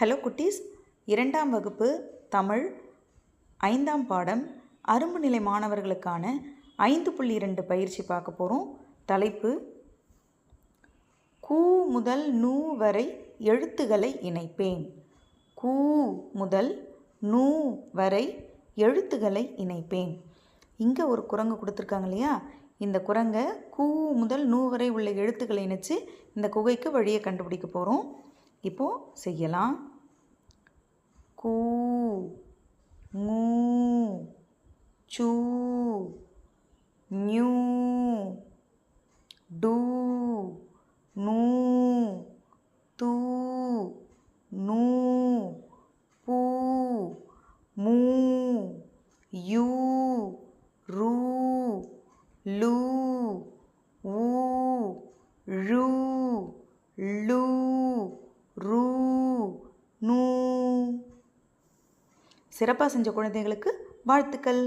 Hello குட்டீஸ், 2ஆம் வகுப்பு தமிழ் 5ஆம் பாடம் அரும்பு நிலை மாணவர்களுக்கான 5.2 பயிற்சி பார்க்க போகிறோம். தலைப்பு கூ முதல் நூ வரை எழுத்துக்களை இணைப்பேன். கூ முதல் நூ வரை எழுத்துக்களை இணைப்பேன். இங்கே ஒரு குரங்கு கொடுத்துருக்காங்க இல்லையா? இந்த குரங்கை கூ முதல் நூ வரை உள்ள எழுத்துக்களை இணைச்சு இந்த குகைக்கு வழியை கண்டுபிடிக்க போகிறோம். இப்போது செய்யலாம். கூ, மூ, சூ, நியூ, டூ, நூ, தூ, நூ, பூ, மூ, யூ, ரூ, லூ, ஊ, ழூ, ளூ, ரூ, நூ. சிறப்பாக செஞ்ச குழந்தைகளுக்கு வாழ்த்துக்கள்.